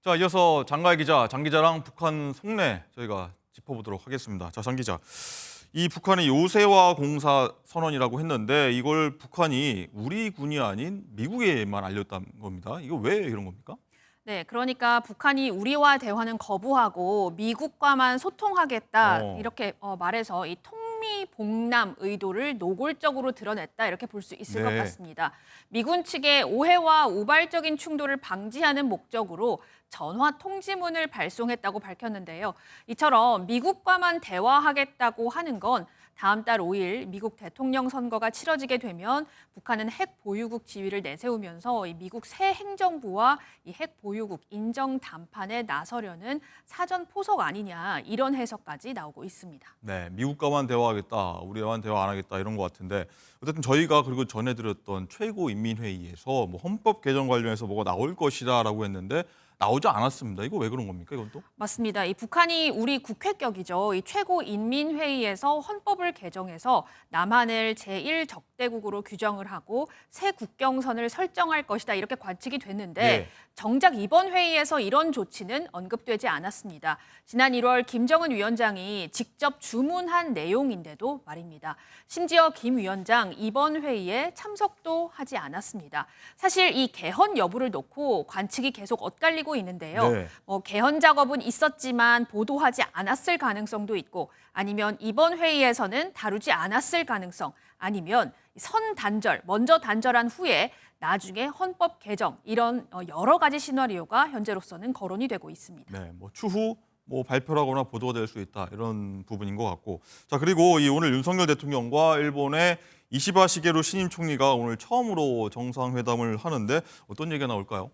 자, 이어서 장가희 기자, 장 기자랑 북한 속내 저희가 짚어보도록 하겠습니다. 자, 장 기자. 이 북한의 요새화 공사 선언이라고 했는데 이걸 북한이 우리 군이 아닌 미국에만 알렸다는 겁니다. 이거 왜 이런 겁니까? 네, 그러니까 북한이 우리와 대화는 거부하고 미국과만 소통하겠다 어. 이렇게 말해서 이 통미봉남 의도를 노골적으로 드러냈다 이렇게 볼 수 있을 것 네. 같습니다. 미군 측의 오해와 우발적인 충돌을 방지하는 목적으로 전화 통지문을 발송했다고 밝혔는데요. 이처럼 미국과만 대화하겠다고 하는 건 다음 달 5일 미국 대통령 선거가 치러지게 되면 북한은 핵 보유국 지위를 내세우면서 이 미국 새 행정부와 이 핵 보유국 인정 담판에 나서려는 사전 포석 아니냐 이런 해석까지 나오고 있습니다. 네, 미국과만 대화하겠다, 우리와만 대화 안 하겠다 이런 것 같은데 어쨌든 저희가 그리고 전해드렸던 최고인민회의에서 뭐 헌법 개정 관련해서 뭐가 나올 것이다라고 했는데 나오지 않았습니다. 이거 왜 그런 겁니까, 이건 또? 맞습니다. 이 북한이 우리 국회격이죠. 이 최고인민회의에서 헌법을 개정해서 남한을 제1적대국으로 규정을 하고 새 국경선을 설정할 것이다 이렇게 관측이 됐는데 예. 정작 이번 회의에서 이런 조치는 언급되지 않았습니다. 지난 1월 김정은 위원장이 직접 주문한 내용인데도 말입니다. 심지어 김 위원장 이번 회의에 참석도 하지 않았습니다. 사실 이 개헌 여부를 놓고 관측이 계속 엇갈리고 있는데요. 네. 개헌 작업은 있었지만 보도하지 않았을 가능성도 있고 아니면 이번 회의에서는 다루지 않았을 가능성 아니면 선 단절, 먼저 단절한 후에 나중에 헌법 개정 이런 여러 가지 시나리오가 현재로서는 거론이 되고 있습니다. 네, 뭐 추후 뭐 발표를 하거나 보도가 될 수 있다 이런 부분인 것 같고 자 그리고 이 오늘 윤석열 대통령과 일본의 이시바 시게루 신임 총리가 오늘 처음으로 정상회담을 하는데 어떤 얘기가 나올까요?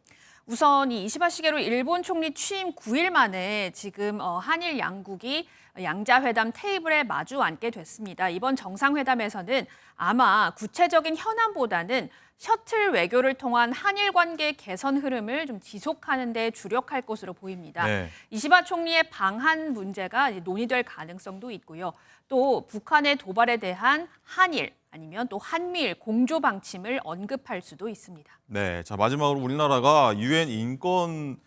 우선 이 이시바 시게루 일본 총리 취임 9일 만에 지금 한일 양국이 양자회담 테이블에 마주 앉게 됐습니다. 이번 정상회담에서는 아마 구체적인 현안보다는 셔틀 외교를 통한 한일 관계 개선 흐름을 좀 지속하는 데 주력할 것으로 보입니다. 네. 이시바 총리의 방한 문제가 논의될 가능성도 있고요. 또 북한의 도발에 대한 한일 아니면 또 한미일 공조 방침을 언급할 수도 있습니다. 네, 자 마지막으로 우리나라가 유엔 인권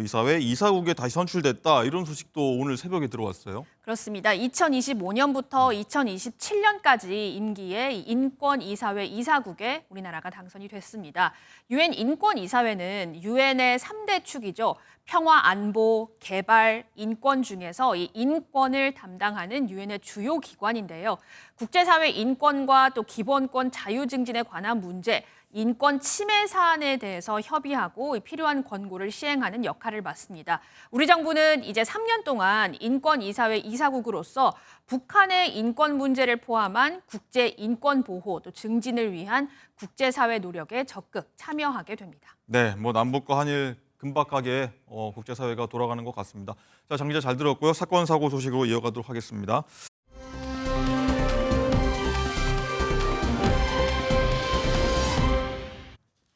이사회 이사국에 다시 선출됐다 이런 소식도 오늘 새벽에 들어왔어요. 그렇습니다. 2025년부터 2027년까지 임기에 인권이사회 이사국에 우리나라가 당선이 됐습니다. 유엔 인권이사회는 유엔의 3대 축이죠. 평화, 안보, 개발, 인권 중에서 이 인권을 담당하는 유엔의 주요 기관인데요. 국제사회 인권과 또 기본권 자유 증진에 관한 문제, 인권 침해 사안에 대해서 협의하고 필요한 권고를 시행하는 역할을 맡습니다. 우리 정부는 이제 3년 동안 인권이사회 이사국으로서 북한의 인권 문제를 포함한 국제 인권 보호 또 증진을 위한 국제사회 노력에 적극 참여하게 됩니다. 네, 뭐 남북과 한일 긴박하게 국제사회가 돌아가는 것 같습니다. 자, 장 기자 잘 들었고요. 사건 사고 소식으로 이어가도록 하겠습니다.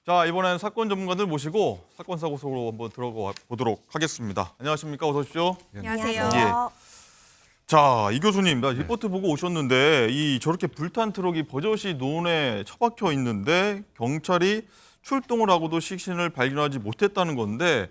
자, 이번엔 사건 전문가들 모시고 사건 사고 속으로 한번 들어가 보도록 하겠습니다. 안녕하십니까? 어서 오십시오. 안녕하세요. 예. 자, 이 교수님, 나 리포트 보고 오셨는데 이 저렇게 불탄 트럭이 버젓이 논에 처박혀 있는데 경찰이 출동을 하고도 시신을 발견하지 못했다는 건데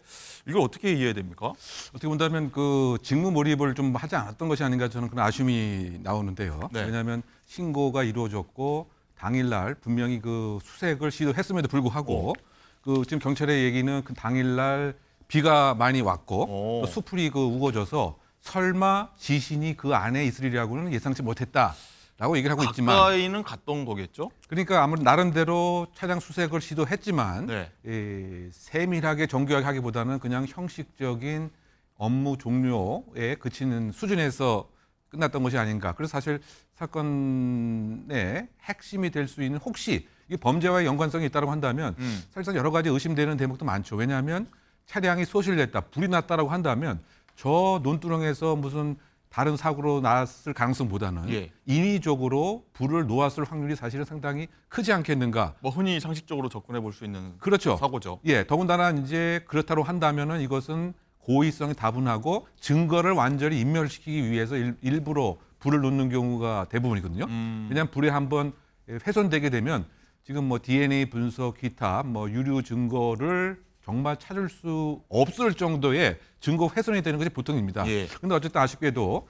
이걸 어떻게 이해해야 됩니까? 어떻게 본다면 그 직무 몰입을 좀 하지 않았던 것이 아닌가 저는 그런 아쉬움이 나오는데요. 네. 왜냐하면 신고가 이루어졌고 당일날 분명히 그 수색을 시도했음에도 불구하고 그 지금 경찰의 얘기는 그 당일날 비가 많이 왔고 또 수풀이 그 우거져서 설마 시신이 그 안에 있으리라고는 예상치 못했다라고 얘기를 하고 있지만 가까이는 갔던 거겠죠? 그러니까 아무래도 나름대로 차량 수색을 시도했지만 네. 세밀하게 정교하게 하기보다는 그냥 형식적인 업무 종료에 그치는 수준에서 끝났던 것이 아닌가. 그래서 사실 사건의 핵심이 될 수 있는 혹시 이 범죄와의 연관성이 있다고 한다면 사실상 여러 가지 의심되는 대목도 많죠. 왜냐하면 차량이 소실됐다, 불이 났다라고 한다면 저 논두렁에서 무슨 다른 사고로 났을 가능성보다는 예. 인위적으로 불을 놓았을 확률이 사실은 상당히 크지 않겠는가. 뭐 흔히 상식적으로 접근해 볼 수 있는 그렇죠. 사고죠. 예, 더군다나 이제 그렇다고 한다면은 이것은 고의성이 다분하고 증거를 완전히 인멸시키기 위해서 일부러 불을 놓는 경우가 대부분이거든요. 왜냐하면 불에 한번 훼손되게 되면 지금 뭐 DNA 분석 기타 뭐 유류 증거를 정말 찾을 수 없을 정도의 증거 훼손이 되는 것이 보통입니다. 예. 그런데 어쨌든 아쉽게도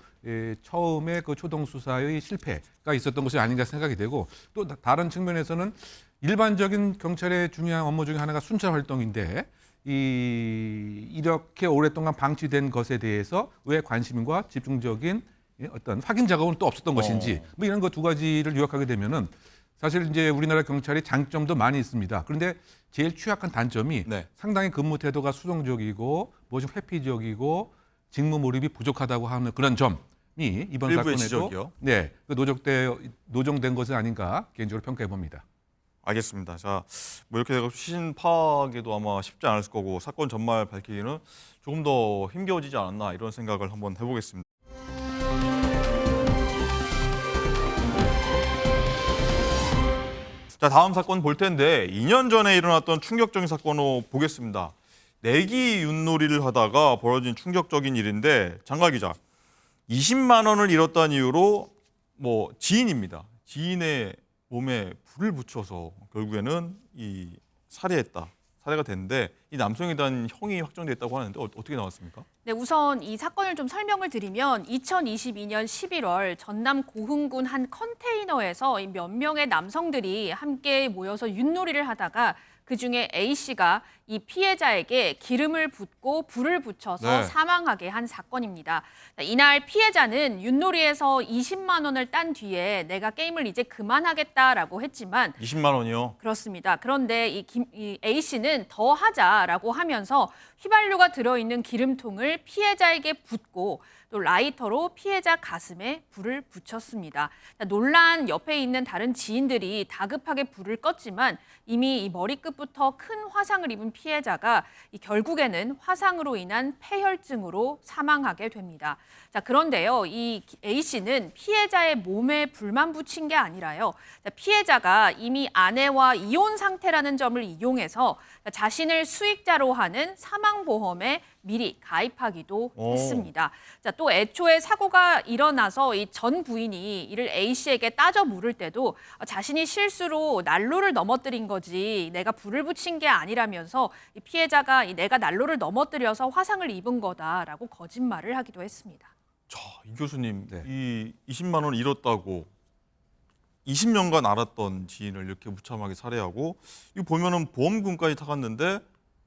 처음에 그 초동 수사의 실패가 있었던 것이 아닌가 생각이 되고 또 다른 측면에서는 일반적인 경찰의 중요한 업무 중에 하나가 순찰 활동인데 이렇게 오랫동안 방치된 것에 대해서 왜 관심과 집중적인 어떤 확인 작업은 또 없었던 것인지 뭐 이런 거 두 가지를 요약하게 되면은 사실 이제 우리나라 경찰이 장점도 많이 있습니다. 그런데 제일 취약한 단점이 네. 상당히 근무 태도가 수동적이고 뭐 좀 회피적이고 직무 몰입이 부족하다고 하는 그런 점이 이번 일부의 사건에도 지적이요? 네, 노정된 것은 아닌가 개인적으로 평가해 봅니다. 알겠습니다. 자, 뭐 이렇게 시신 파악에도 아마 쉽지 않을 거고 사건 전말 밝히기는 조금 더 힘겨워지지 않았나 이런 생각을 한번 해보겠습니다. 자, 다음 사건 볼 텐데 2년 전에 일어났던 충격적인 사건으로 보겠습니다. 내기 윷놀이를 하다가 벌어진 충격적인 일인데 장가 기자, 20만 원을 잃었다는 이유로 뭐 지인입니다. 지인의 몸에 불을 붙여서 결국에는 이 살해가 됐는데 이 남성에 대한 형이 확정됐다고 하는데 어떻게 나왔습니까? 네, 우선 이 사건을 좀 설명을 드리면 2022년 11월 전남 고흥군 한 컨테이너에서 몇 명의 남성들이 함께 모여서 윷놀이를 하다가 그중에 A씨가 이 피해자에게 기름을 붓고 불을 붙여서 네. 사망하게 한 사건입니다. 이날 피해자는 윷놀이에서 20만 원을 딴 뒤에 내가 게임을 이제 그만하겠다라고 했지만 20만 원이요. 그렇습니다. 그런데 이 A씨는 더 하자라고 하면서 휘발유가 들어있는 기름통을 피해자에게 붓고 또 라이터로 피해자 가슴에 불을 붙였습니다. 놀란 옆에 있는 다른 지인들이 다급하게 불을 껐지만 이미 이 머리끝부터 큰 화상을 입은 피해자가 결국에는 화상으로 인한 폐혈증으로 사망하게 됩니다. 자, 그런데요, 이 A씨는 피해자의 몸에 불만 붙인 게 아니라요. 피해자가 이미 아내와 이혼 상태라는 점을 이용해서 자신을 수익자로 하는 사망보험에 미리 가입하기도 했습니다. 자, 또 애초에 사고가 일어나서 이 전 부인이 이를 A씨에게 따져 물을 때도 자신이 실수로 난로를 넘어뜨린 거지 내가 불을 붙인 게 아니라면서 이 피해자가 내가 난로를 넘어뜨려서 화상을 입은 거다라고 거짓말을 하기도 했습니다. 자, 이 교수님, 네. 이 20만 원을 잃었다고 20년간 알았던 지인을 이렇게 무참하게 살해하고 이거 보면은 보험금까지 타갔는데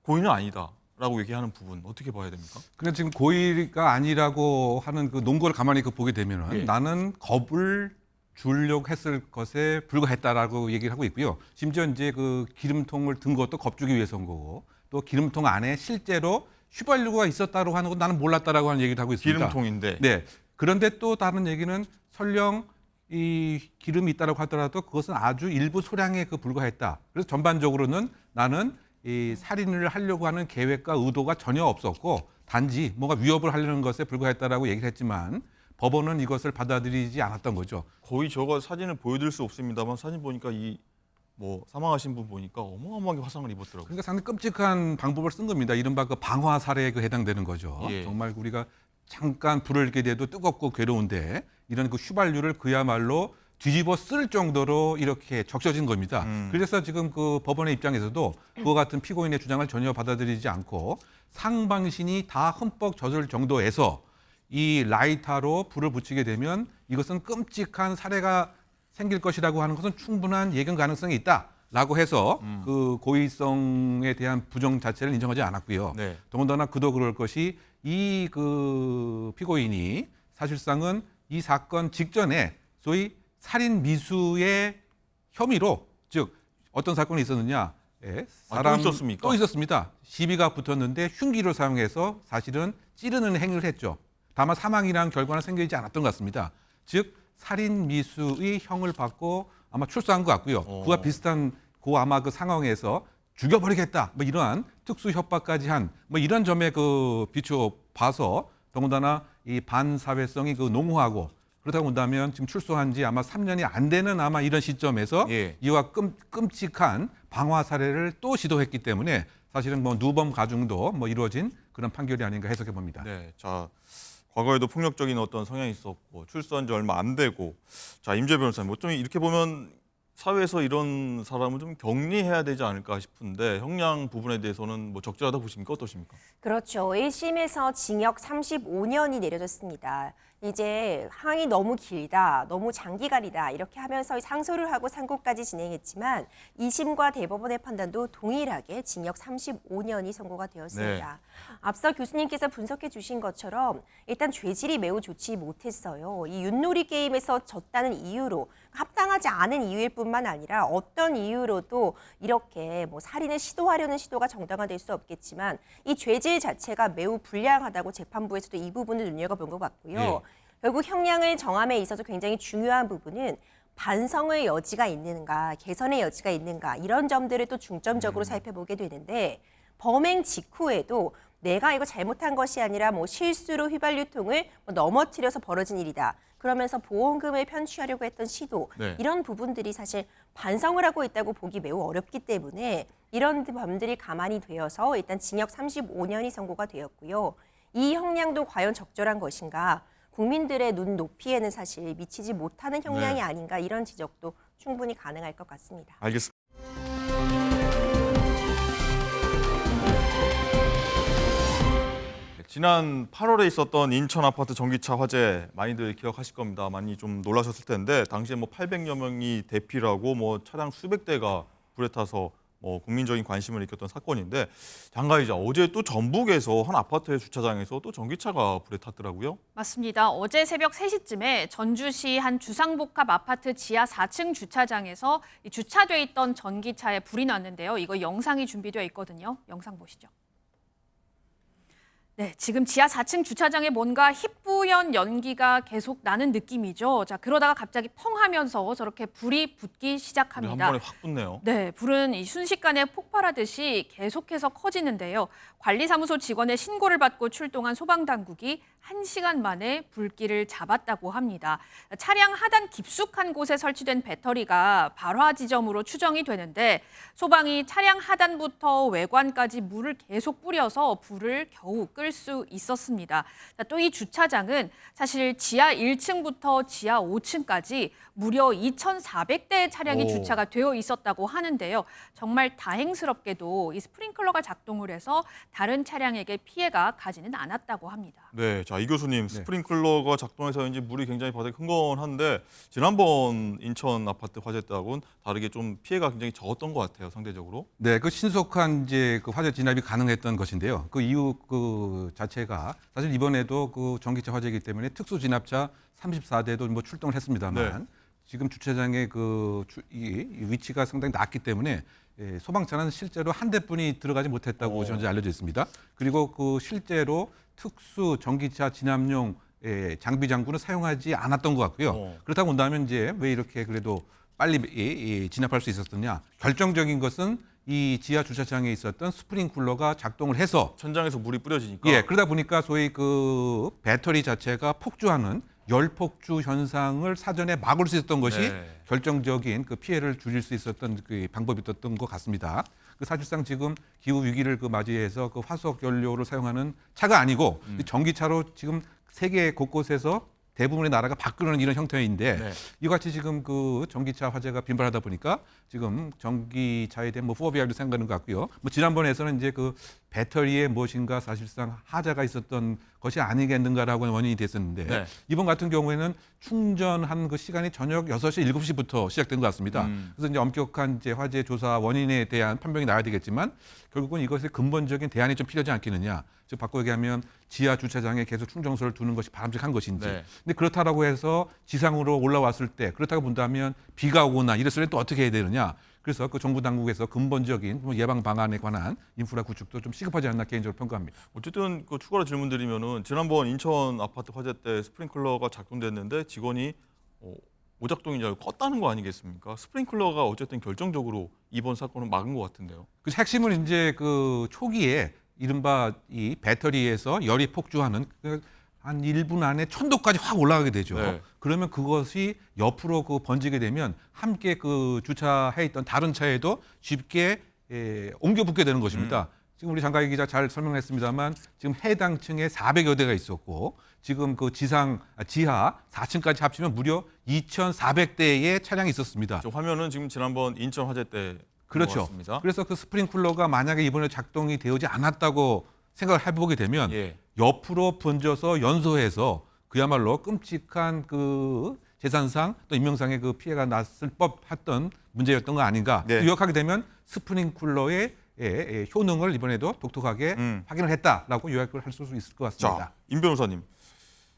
고의는 아니다라고 얘기하는 부분 어떻게 봐야 됩니까? 근데 지금 고의가 아니라고 하는 그 논거를 가만히 보게 되면은 예. 나는 겁을 주려고 했을 것에 불과했다라고 얘기를 하고 있고요. 심지어 이제 그 기름통을 든 것도 겁주기 위해서인 거고 또 기름통 안에 실제로 휘발유가 있었다고 하는 건 나는 몰랐다라고 하는 얘기를 하고 있습니다. 기름통인데. 네. 그런데 또 다른 얘기는 설령 이 기름이 있다고 하더라도 그것은 아주 일부 소량에 불과했다. 그래서 전반적으로는 나는 이 살인을 하려고 하는 계획과 의도가 전혀 없었고 단지 뭔가 위협을 하려는 것에 불과했다라고 얘기를 했지만 법원은 이것을 받아들이지 않았던 거죠. 거의 저거 사진을 보여드릴 수 없습니다만 사진 보니까 이 뭐 사망하신 분 보니까 어마어마하게 화상을 입었더라고요. 그러니까 상당히 끔찍한 방법을 쓴 겁니다. 이른바 그 방화 살해에 해당되는 거죠. 예. 정말 우리가 잠깐 불을 이렇게 돼도 뜨겁고 괴로운데 이런 그 휘발유를 그야말로 뒤집어 쓸 정도로 이렇게 적셔진 겁니다. 그래서 지금 그 법원의 입장에서도 그와 같은 피고인의 주장을 전혀 받아들이지 않고 상반신이 다 흠뻑 젖을 정도에서 이 라이터로 불을 붙이게 되면 이것은 끔찍한 살해가 생길 것이라고 하는 것은 충분한 예견 가능성이 있다라고 해서 그 고의성에 대한 부정 자체를 인정하지 않았고요. 네. 더군다나 그도 그럴 것이 이 그 피고인이 사실상은 이 사건 직전에 소위 살인 미수의 혐의로 즉 어떤 사건이 있었느냐? 예, 또 있었습니까? 또 있었습니다. 시비가 붙었는데 흉기를 사용해서 사실은 찌르는 행위를 했죠. 다만 사망이라는 결과는 생기지 않았던 것 같습니다. 즉 살인 미수의 형을 받고 아마 출소한 것 같고요. 그와 비슷한 그 아마 그 상황에서 죽여버리겠다 뭐 이러한 특수 협박까지 한 뭐 이런 점에 그 비추어 봐서 더군다나 이 반사회성이 그 농후하고 그렇다고 본다면 지금 출소한 지 아마 3년이 안 되는 아마 이런 시점에서 예. 이와 끔찍한 방화 살해를 또 시도했기 때문에 사실은 뭐 누범 가중도 뭐 이루어진 그런 판결이 아닌가 해석해 봅니다. 네, 자 과거에도 폭력적인 어떤 성향이 있었고 출소한 지 얼마 안 되고 자 임재 변호사님 어쩌면 이렇게 보면 사회에서 이런 사람은 좀 격리해야 되지 않을까 싶은데 형량 부분에 대해서는 뭐 적절하다 보십니까? 어떠십니까? 그렇죠. 1심에서 징역 35년이 내려졌습니다. 이제 항이 너무 길다, 너무 장기간이다 이렇게 하면서 상소를 하고 상고까지 진행했지만 2심과 대법원의 판단도 동일하게 징역 35년이 선고가 되었습니다. 앞서 교수님께서 분석해 주신 것처럼 일단 죄질이 매우 좋지 못했어요. 이 윷놀이 게임에서 졌다는 이유로 합당하지 않은 이유일 뿐만 아니라 어떤 이유로도 이렇게 뭐 살인을 시도하려는 시도가 정당화될 수 없겠지만 이 죄질 자체가 매우 불량하다고 재판부에서도 이 부분을 눈여겨본 것 같고요. 예. 결국 형량을 정함에 있어서 굉장히 중요한 부분은 반성의 여지가 있는가, 개선의 여지가 있는가 이런 점들을 또 중점적으로 살펴보게 되는데 범행 직후에도 내가 이거 잘못한 것이 아니라 뭐 실수로 휘발유통을 뭐 넘어뜨려서 벌어진 일이다. 그러면서 보험금을 편취하려고 했던 시도 네. 이런 부분들이 사실 반성을 하고 있다고 보기 매우 어렵기 때문에 이런 범들이 가만히 되어서 일단 징역 35년이 선고가 되었고요. 이 형량도 과연 적절한 것인가? 국민들의 눈 높이에는 사실 미치지 못하는 형량이 네. 아닌가 이런 지적도 충분히 가능할 것 같습니다. 알겠습니다. 지난 8월에 있었던 인천 아파트 전기차 화재 많이들 기억하실 겁니다. 많이 좀 놀라셨을 텐데 당시에 뭐 800여 명이 대피라고 뭐 차량 수백 대가 불에 타서 뭐 국민적인 관심을 일으켰던 사건인데 장가 기자, 어제 또 전북에서 한 아파트의 주차장에서 또 전기차가 불에 탔더라고요. 맞습니다. 어제 새벽 3시쯤에 전주시 한 주상복합 아파트 지하 4층 주차장에서 이 주차돼 있던 전기차에 불이 났는데요. 이거 영상이 준비되어 있거든요. 영상 보시죠. 네, 지금 지하 4층 주차장에 뭔가 희뿌연 연기가 계속 나는 느낌이죠. 자, 그러다가 갑자기 펑 하면서 저렇게 불이 붙기 한 시작합니다. 번에 확 붙네요. 네, 불은 이 순식간에 폭발하듯이 계속해서 커지는데요. 관리사무소 직원의 신고를 받고 출동한 소방당국이 1시간 만에 불길을 잡았다고 합니다. 차량 하단 깊숙한 곳에 설치된 배터리가 발화 지점으로 추정이 되는데 소방이 차량 하단부터 외관까지 물을 계속 뿌려서 불을 겨우 끌 수 있었습니다. 또 이 주차장은 사실 지하 1층부터 지하 5층까지 무려 2,400대의 차량이 오. 주차가 되어 있었다고 하는데요. 정말 다행스럽게도 이 스프링클러가 작동을 해서 다른 차량에게 피해가 가지는 않았다고 합니다. 네, 자, 이 교수님, 스프링클러가 작동해서 이제 물이 굉장히 바닥에 흥건한데 지난번 인천 아파트 화재 때하고는 다르게 좀 피해가 굉장히 적었던 것 같아요, 상대적으로. 네, 그 신속한 이제 그 화재 진압이 가능했던 것인데요. 그 이유 그 자체가 사실 이번에도 그 전기차 화재이기 때문에 특수 진압차 34대도 뭐 출동을 했습니다만 네. 지금 주차장의 이 위치가 상당히 낮기 때문에 소방차는 실제로 한 대뿐이 들어가지 못했다고 현재 알려져 있습니다. 그리고 그 실제로 특수 전기차 진압용 장비 장구는 사용하지 않았던 것 같고요. 그렇다고 본다면 이제 왜 이렇게 그래도 빨리 진압할 수 있었느냐? 결정적인 것은 이 지하 주차장에 있었던 스프링쿨러가 작동을 해서 천장에서 물이 뿌려지니까. 예, 그러다 보니까 소위 그 배터리 자체가 폭주하는 열폭주 현상을 사전에 막을 수 있었던 것이 네. 결정적인 그 피해를 줄일 수 있었던 그 방법이었던 것 같습니다. 그 사실상 지금 기후 위기를 그 맞이해서 그 화석 연료를 사용하는 차가 아니고 이 전기차로 지금 세계 곳곳에서 대부분의 나라가 바꾸는 이런 형태인데 네. 이같이 지금 그 전기차 화재가 빈발하다 보니까 지금 전기차에 대한 뭐 포비아도 생각하는 것 같고요. 뭐 지난번에서는 이제 그 배터리에 무엇인가 사실상 하자가 있었던 것이 아니겠는가라고 하는 원인이 됐었는데 네. 이번 같은 경우에는 충전한 그 시간이 저녁 6시, 7시부터 시작된 것 같습니다. 그래서 이제 엄격한 이제 화재 조사 원인에 대한 판명이 나야 되겠지만 결국은 이것의 근본적인 대안이 좀 필요하지 않겠느냐. 즉 바꿔 얘기하면 지하 주차장에 계속 충전소를 두는 것이 바람직한 것인지. 네. 근데 그렇다라고 해서 지상으로 올라왔을 때 그렇다고 본다면 비가 오거나 이랬을 때 또 어떻게 해야 되느냐. 그래서 그 정부 당국에서 근본적인 뭐 예방 방안에 관한 인프라 구축도 좀 시급하지 않나 개인적으로 평가합니다. 어쨌든 그 추가로 질문드리면은 지난번 인천 아파트 화재 때 스프링클러가 작동됐는데 직원이 오작동인 줄 알고 껐다는 거 아니겠습니까? 스프링클러가 어쨌든 결정적으로 이번 사건을 막은 것 같은데요. 그 핵심은 이제 그 초기에 이른바 이 배터리에서 열이 폭주하는 한 1분 안에 1000도까지 확 올라가게 되죠. 네. 그러면 그것이 옆으로 그 번지게 되면 함께 그 주차해 있던 다른 차에도 쉽게 옮겨 붙게 되는 것입니다. 지금 우리 장가희 기자 잘 설명했습니다만 지금 해당 층에 400여 대가 있었고 지금 그 지하 4층까지 합치면 무려 2,400대의 차량이 있었습니다. 저 화면은 지금 지난번 인천 화재 때 그렇죠. 같습니다. 그래서 그 스프링쿨러가 만약에 이번에 작동이 되지 않았다고 생각을 해보게 되면 예. 옆으로 번져서 연소해서 그야말로 끔찍한 그 재산상 또 인명상의 그 피해가 났을 법했던 문제였던 거 아닌가. 네. 요약하게 되면 스프링쿨러의 효능을 이번에도 독특하게 확인을 했다라고 요약을 할 수 있을 것 같습니다. 자, 임 변호사님.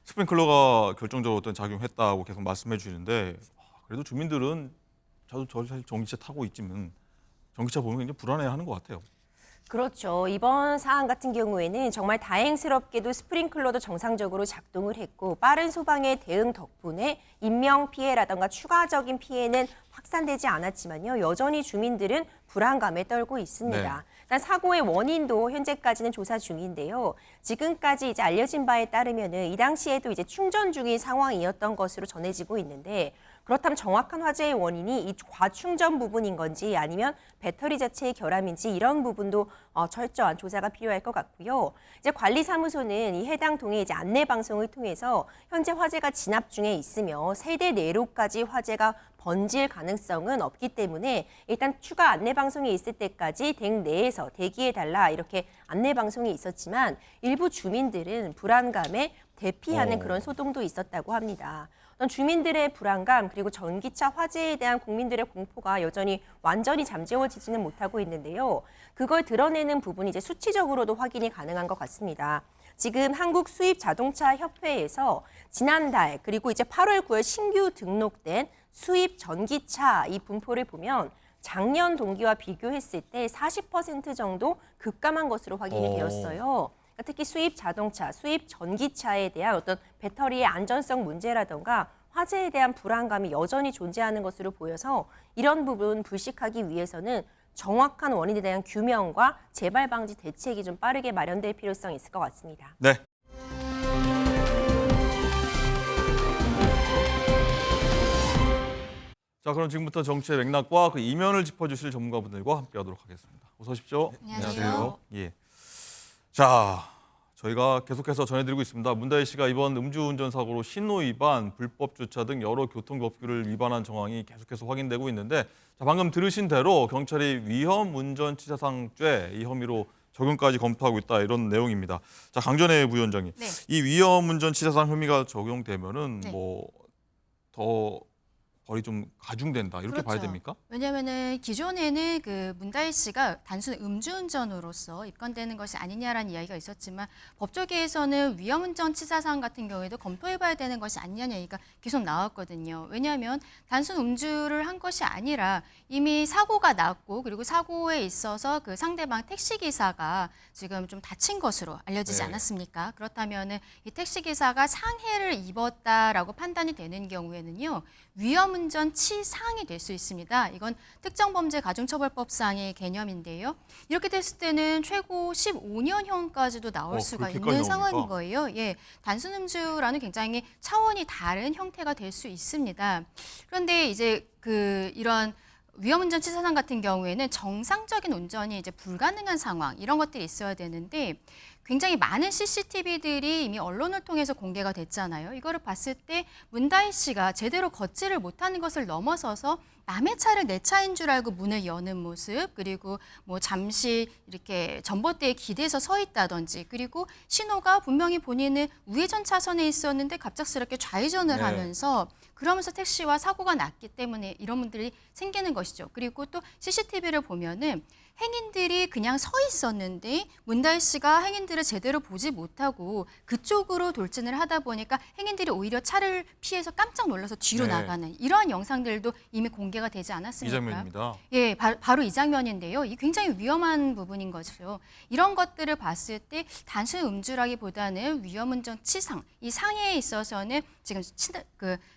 스프링클러가 결정적으로 어떤 작용했다고 계속 말씀해 주시는데 그래도 주민들은 저도 사실 전기차 타고 있지만 전기차 보면 굉장히 불안해하는 것 같아요. 그렇죠. 이번 사안 같은 경우에는 정말 다행스럽게도 스프링클러도 정상적으로 작동을 했고 빠른 소방의 대응 덕분에 인명 피해라던가 추가적인 피해는 확산되지 않았지만요. 여전히 주민들은 불안감에 떨고 있습니다. 네. 일단 사고의 원인도 현재까지는 조사 중인데요. 지금까지 이제 알려진 바에 따르면은 이 당시에도 이제 충전 중인 상황이었던 것으로 전해지고 있는데 그렇다면 정확한 화재의 원인이 이 과충전 부분인 건지 아니면 배터리 자체의 결함인지 이런 부분도 철저한 조사가 필요할 것 같고요. 이제 관리사무소는 이 해당 동에 이제 안내 방송을 통해서 현재 화재가 진압 중에 있으며 세대 내로까지 화재가 번질 가능성은 없기 때문에 일단 추가 안내 방송이 있을 때까지 댁 내에서 대기해달라 이렇게 안내 방송이 있었지만 일부 주민들은 불안감에 대피하는 그런 소동도 있었다고 합니다. 어떤 주민들의 불안감 그리고 전기차 화재에 대한 국민들의 공포가 여전히 완전히 잠재워지지는 못하고 있는데요. 그걸 드러내는 부분이 이제 수치적으로도 확인이 가능한 것 같습니다. 지금 한국 수입 자동차 협회에서 지난달 그리고 이제 8월 9월 신규 등록된 수입 전기차 이 분포를 보면 작년 동기와 비교했을 때 40% 정도 급감한 것으로 확인이 되었어요. 그러니까 특히 수입 자동차, 수입 전기차에 대한 어떤 배터리의 안전성 문제라던가 화재에 대한 불안감이 여전히 존재하는 것으로 보여서 이런 부분 불식하기 위해서는 정확한 원인에 대한 규명과 재발 방지 대책이 좀 빠르게 마련될 필요성이 있을 것 같습니다. 네. 자, 그럼 지금부터 정치의 맥락과 그 이면을 짚어주실 전문가분들과 함께하도록 하겠습니다. 어서 오십시오. 안녕하세요. 예. 자, 저희가 계속해서 전해드리고 있습니다. 문다희 씨가 이번 음주운전 사고로 신호 위반, 불법 주차 등 여러 교통법규를 위반한 정황이 계속해서 확인되고 있는데, 자, 방금 들으신 대로 경찰이 위험운전치사상죄 이 혐의로 적용까지 검토하고 있다 이런 내용입니다. 자, 강전혜 부위원장님, 네. 이 위험운전치사상 혐의가 적용되면은 네. 뭐 더 벌이 좀 가중된다 이렇게 봐야 그렇죠. 됩니까? 왜냐하면은 기존에는 그 문다희 씨가 단순 음주운전으로서 입건되는 것이 아니냐라는 이야기가 있었지만 법조계에서는 위험운전치사상 같은 경우에도 검토해봐야 되는 것이 아니냐는 얘기가 계속 나왔거든요. 왜냐하면 단순 음주를 한 것이 아니라 이미 사고가 났고 그리고 사고에 있어서 그 상대방 택시기사가 지금 좀 다친 것으로 알려지지 네. 않았습니까? 그렇다면은 이 택시기사가 상해를 입었다라고 판단이 되는 경우에는요. 위험운전 치상이 될 수 있습니다. 이건 특정범죄가중처벌법상의 개념인데요. 이렇게 됐을 때는 최고 15년형까지도 나올 수가 그렇게까지 있는 나옵니까? 상황인 거예요. 예, 단순 음주라는 굉장히 차원이 다른 형태가 될 수 있습니다. 그런데 이제 이런 위험운전 치사상 같은 경우에는 정상적인 운전이 이제 불가능한 상황 이런 것들이 있어야 되는데 굉장히 많은 CCTV들이 이미 언론을 통해서 공개가 됐잖아요. 이거를 봤을 때 문다희 씨가 제대로 걷지를 못하는 것을 넘어서서 남의 차를 내 차인 줄 알고 문을 여는 모습, 그리고 뭐 잠시 이렇게 전봇대에 기대서 서 있다든지, 그리고 신호가 분명히 본인은 우회전 차선에 있었는데 갑작스럽게 좌회전을 네. 하면서 그러면서 택시와 사고가 났기 때문에 이런 분들이 생기는 것이죠. 그리고 또 CCTV를 보면은 행인들이 그냥 서 있었는데 문다희 씨가 행인들을 제대로 보지 못하고 그쪽으로 돌진을 하다 보니까 행인들이 오히려 차를 피해서 깜짝 놀라서 뒤로 네. 나가는 이러한 영상들도 이미 공개가 되지 이 않았습니까? 장면입니다. 예, 바로 이 장면인데요. 이 굉장히 위험한 부분인 거죠. 이런 것들을 봤을 때 단순 음주라기보다는 위험운전 치상, 이 상해에 있어서는 지금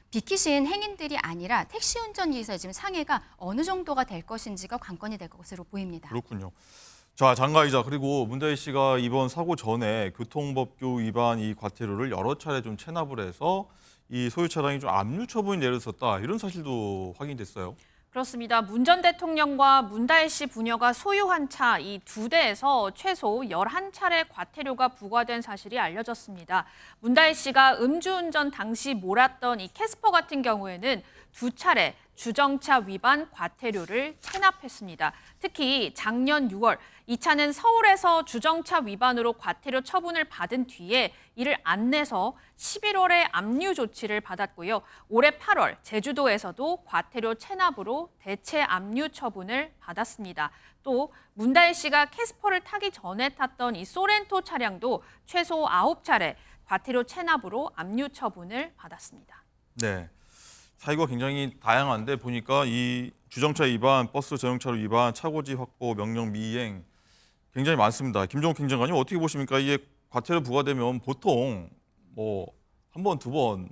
비키신 행인들이 아니라 택시 운전기사의 지금 상해가 어느 정도가 될 것인지가 관건이 될 것으로 보입니다. 그렇군요. 자, 장가이자 그리고 문다희 씨가 이번 사고 전에 교통법규 위반 이 과태료를 여러 차례 좀 체납을 해서 이 소유 차량이 좀 압류 처분이 내렸었다 이런 사실도 확인됐어요. 그렇습니다. 문 전 대통령과 문다혜 씨 부녀가 소유한 차 이 두 대에서 최소 11차례 과태료가 부과된 사실이 알려졌습니다. 문다혜 씨가 음주운전 당시 몰았던 이 캐스퍼 같은 경우에는 2차례 주정차 위반 과태료를 체납했습니다. 특히 작년 6월 이 차는 서울에서 주정차 위반으로 과태료 처분을 받은 뒤에 이를 안 내서 11월에 압류 조치를 받았고요. 올해 8월 제주도에서도 과태료 체납으로 대체 압류 처분을 받았습니다. 또 문다혜 씨가 캐스퍼를 타기 전에 탔던 이 소렌토 차량도 최소 9차례 과태료 체납으로 압류 처분을 받았습니다. 네. 사유가 굉장히 다양한데 보니까 이 주정차 위반, 버스 전용차로 위반, 차고지 확보, 명령 미이행 굉장히 많습니다. 김종욱 행정관님 어떻게 보십니까? 이게 과태료 부과되면 보통 뭐 한 번, 두 번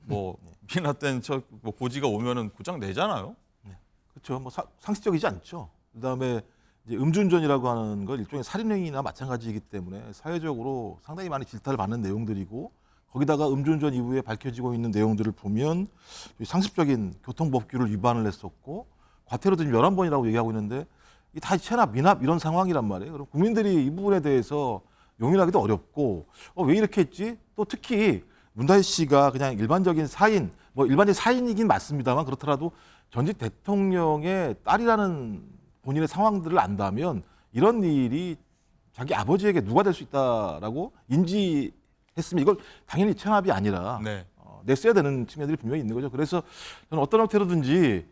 뭐 비nat된 뭐 고지가 오면은 고장 내잖아요. 그렇죠. 뭐 상식적이지 않죠. 그다음에 이제 음주운전이라고 하는 건 일종의 살인행위나 마찬가지이기 때문에 사회적으로 상당히 많이 질타를 받는 내용들이고 거기다가 음주운전 이후에 밝혀지고 있는 내용들을 보면 상습적인 교통법규를 위반을 했었고 과태료도 지금 11번이라고 얘기하고 있는데 이 다 체납, 미납 이런 상황이란 말이에요. 그럼 국민들이 이 부분에 대해서 용인하기도 어렵고 왜 이렇게 했지? 또 특히 문다혜 씨가 그냥 일반적인 사인, 뭐 일반적인 사인이긴 맞습니다만 그렇더라도 전직 대통령의 딸이라는 본인의 상황들을 안다면 이런 일이 자기 아버지에게 누가 될 수 있다라고 인지했으면 이걸 당연히 체납이 아니라 네. 냈어야 되는 측면들이 분명히 있는 거죠. 그래서 저는 어떤 형태로든지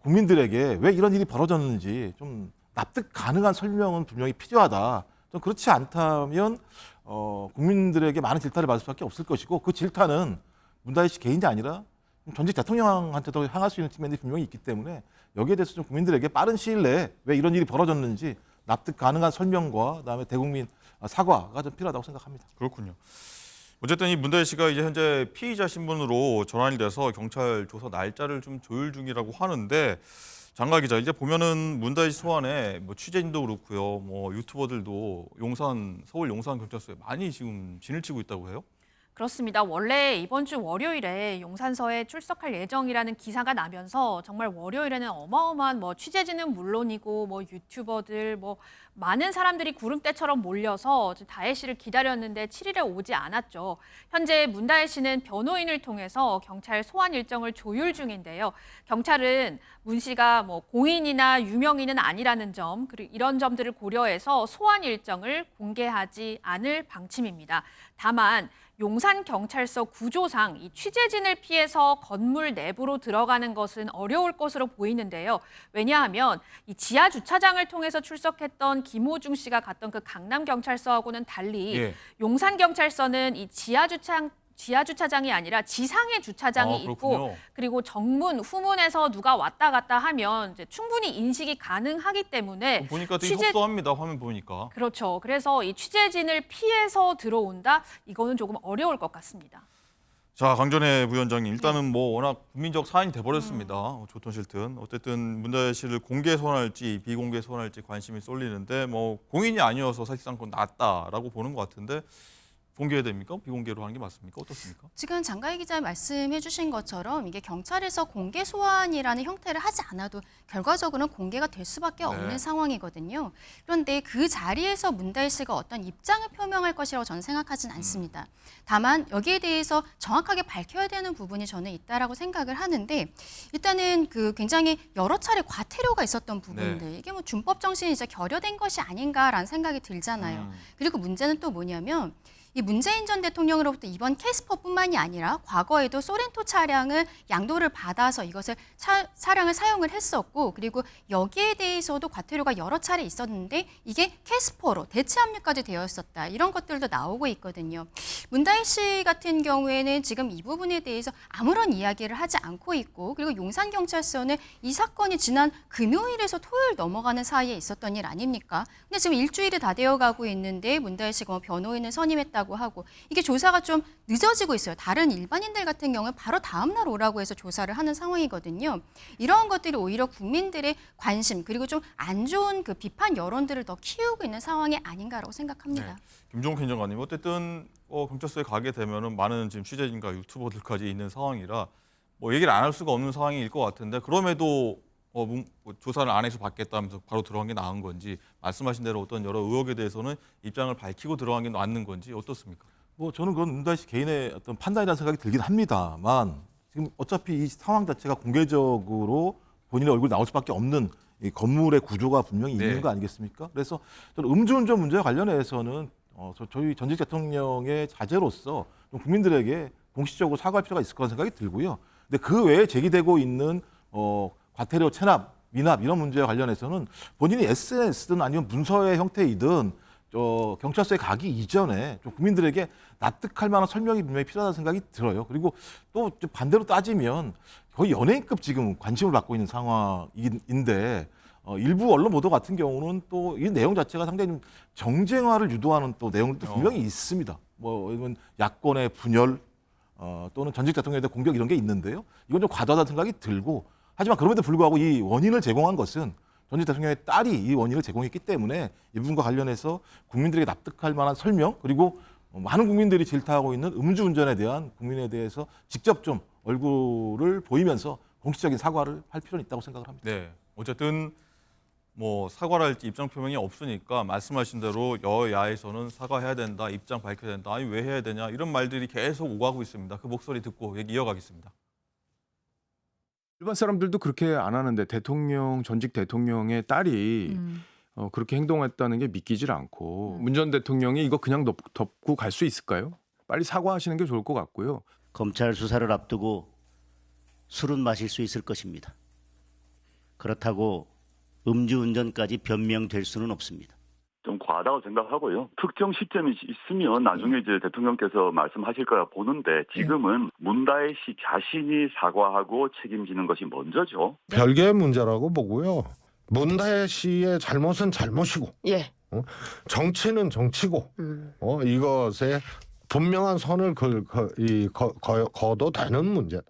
국민들에게 왜 이런 일이 벌어졌는지 좀 납득 가능한 설명은 분명히 필요하다. 좀 그렇지 않다면 국민들에게 많은 질타를 받을 수밖에 없을 것이고 그 질타는 문다혜 씨 개인이 아니라 전직 대통령한테도 향할 수 있는 측면이 분명히 있기 때문에 여기에 대해서 좀 국민들에게 빠른 시일 내에 왜 이런 일이 벌어졌는지 납득 가능한 설명과 그다음에 대국민 사과가 좀 필요하다고 생각합니다. 그렇군요. 어쨌든 이 문다혜 씨가 이제 현재 피의자 신분으로 전환이 돼서 경찰 조사 날짜를 좀 조율 중이라고 하는데 장가 기자 이제 보면은 문다혜 씨 소환에 뭐 취재진도 그렇고요, 뭐 유튜버들도 서울 용산 경찰서에 많이 지금 진을 치고 있다고 해요. 그렇습니다. 원래 이번 주 월요일에 용산서에 출석할 예정이라는 기사가 나면서 정말 월요일에는 어마어마한 뭐 취재진은 물론이고 뭐 유튜버들 뭐 많은 사람들이 구름대처럼 몰려서 다혜 씨를 기다렸는데 7일에 오지 않았죠. 현재 문다혜 씨는 변호인을 통해서 경찰 소환 일정을 조율 중인데요. 경찰은 문 씨가 뭐 공인이나 유명인은 아니라는 점, 그리고 이런 점들을 고려해서 소환 일정을 공개하지 않을 방침입니다. 다만 용산경찰서 구조상 이 취재진을 피해서 건물 내부로 들어가는 것은 어려울 것으로 보이는데요. 왜냐하면 이 지하 주차장을 통해서 출석했던 김호중 씨가 갔던 그 강남경찰서하고는 달리 예. 용산경찰서는 이 지하 주차장이 아니라 지상에 주차장이 있고 그렇군요. 그리고 정문, 후문에서 누가 왔다 갔다 하면 이제 충분히 인식이 가능하기 때문에 보니까 되게 협소합니다. 화면 보니까. 그렇죠. 그래서 이 취재진을 피해서 들어온다? 이거는 조금 어려울 것 같습니다. 자, 강전혜 부위원장님 일단은 뭐 워낙 국민적 사안이 돼버렸습니다. 좋든 싫든 어쨌든 문다혜 씨를 공개 소환할지 비공개 소환할지 관심이 쏠리는데 뭐 공인이 아니어서 사실상 그건 낫다라고 보는 것 같은데 공개해야 됩니까? 비공개로 하는 게 맞습니까? 어떻습니까? 지금 장가희 기자 말씀해 주신 것처럼 이게 경찰에서 공개 소환이라는 형태를 하지 않아도 결과적으로는 공개가 될 수밖에 없는 상황이거든요. 그런데 그 자리에서 문다혜 씨가 어떤 입장을 표명할 것이라고 저는 생각하진 않습니다. 다만 여기에 대해서 정확하게 밝혀야 되는 부분이 저는 있다라고 생각을 하는데 일단은 그 굉장히 여러 차례 과태료가 있었던 부분들 이게 뭐 준법 정신이 이제 결여된 것이 아닌가라는 생각이 들잖아요. 그리고 문제는 또 뭐냐면 이 문재인 전 대통령으로부터 이번 캐스퍼뿐만이 아니라 과거에도 소렌토 차량을 양도를 받아서 이것을 차량을 사용을 했었고 그리고 여기에 대해서도 과태료가 여러 차례 있었는데 이게 캐스퍼로 대체 압류까지 되어 있었다. 이런 것들도 나오고 있거든요. 문다혜 씨 같은 경우에는 지금 이 부분에 대해서 아무런 이야기를 하지 않고 있고 그리고 용산경찰서는 이 사건이 지난 금요일에서 토요일 넘어가는 사이에 있었던 일 아닙니까? 근데 지금 일주일이 다 되어가고 있는데 문다혜 씨가 뭐 변호인을 선임했다고 하고 이게 조사가 좀 늦어지고 있어요. 다른 일반인들 같은 경우는 바로 다음 날 오라고 해서 조사를 하는 상황이거든요. 이러한 것들이 오히려 국민들의 관심 그리고 좀 안 좋은 그 비판 여론들을 더 키우고 있는 상황이 아닌가라고 생각합니다. 네. 김종욱 행정관님 어쨌든 경찰서에 가게 되면은 많은 지금 취재진과 유튜버들까지 있는 상황이라 뭐 얘기를 안 할 수가 없는 상황일 것 같은데 그럼에도 조사를 안 해서 받겠다면서 바로 들어간 게 나은 건지, 말씀하신 대로 어떤 여러 의혹에 대해서는 입장을 밝히고 들어간 게 맞는 건지 어떻습니까? 뭐 저는 그건 문다혜 씨 개인의 어떤 판단이라는 생각이 들긴 합니다만 지금 어차피 이 상황 자체가 공개적으로 본인의 얼굴이 나올 수밖에 없는 이 건물의 구조가 분명히 네. 있는 거 아니겠습니까? 그래서 저는 음주운전 문제와 관련해서는 저희 전직 대통령의 자제로서 좀 국민들에게 공식적으로 사과할 필요가 있을 거라는 생각이 들고요. 근데 그 외에 제기되고 있는 과태료 체납, 미납 이런 문제와 관련해서는 본인이 SNS든 아니면 문서의 형태이든 경찰서에 가기 이전에 좀 국민들에게 납득할 만한 설명이 분명히 필요하다는 생각이 들어요. 그리고 또 반대로 따지면 거의 연예인급 지금 관심을 받고 있는 상황인데 일부 언론 보도 같은 경우는 또 이 내용 자체가 상당히 좀 정쟁화를 유도하는 또 내용도 분명히 있습니다. 뭐 이건 야권의 분열 또는 전직 대통령에 대한 공격 이런 게 있는데요. 이건 좀 과도하다는 생각이 들고 하지만 그럼에도 불구하고 이 원인을 제공한 것은 전직 대통령의 딸이 이 원인을 제공했기 때문에 이 부분과 관련해서 국민들에게 납득할 만한 설명 그리고 많은 국민들이 질타하고 있는 음주운전에 대한 국민에 대해서 직접 좀 얼굴을 보이면서 공식적인 사과를 할 필요는 있다고 생각을 합니다. 네, 어쨌든 뭐 사과를 할지 입장 표명이 없으니까 말씀하신 대로 여야에서는 사과해야 된다, 입장 밝혀야 된다, 아니 왜 해야 되냐 이런 말들이 계속 오가고 있습니다. 그 목소리 듣고 얘기 이어가겠습니다. 일반 사람들도 그렇게 안 하는데 전직 대통령의 딸이 그렇게 행동했다는 게 믿기질 않고 문 전 대통령이 이거 그냥 덮고 갈 수 있을까요? 빨리 사과하시는 게 좋을 것 같고요. 검찰 수사를 앞두고 술은 마실 수 있을 것입니다. 그렇다고 음주운전까지 변명될 수는 없습니다. 좀 과하다고 생각하고요. 특정 시점이 있으면 나중에 이제 대통령께서 말씀하실 거라 보는데 지금은 문다혜 씨 자신이 사과하고 책임지는 것이 먼저죠. 별개의 문제라고 보고요. 문다혜 씨의 잘못은 잘못이고, 예. 정치는 정치고, 이것에 분명한 선을 거도 되는 문제다.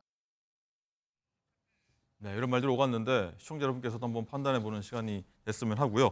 네, 이런 말들이 오갔는데 시청자 여러분께서도 한번 판단해보는 시간이 됐으면 하고요.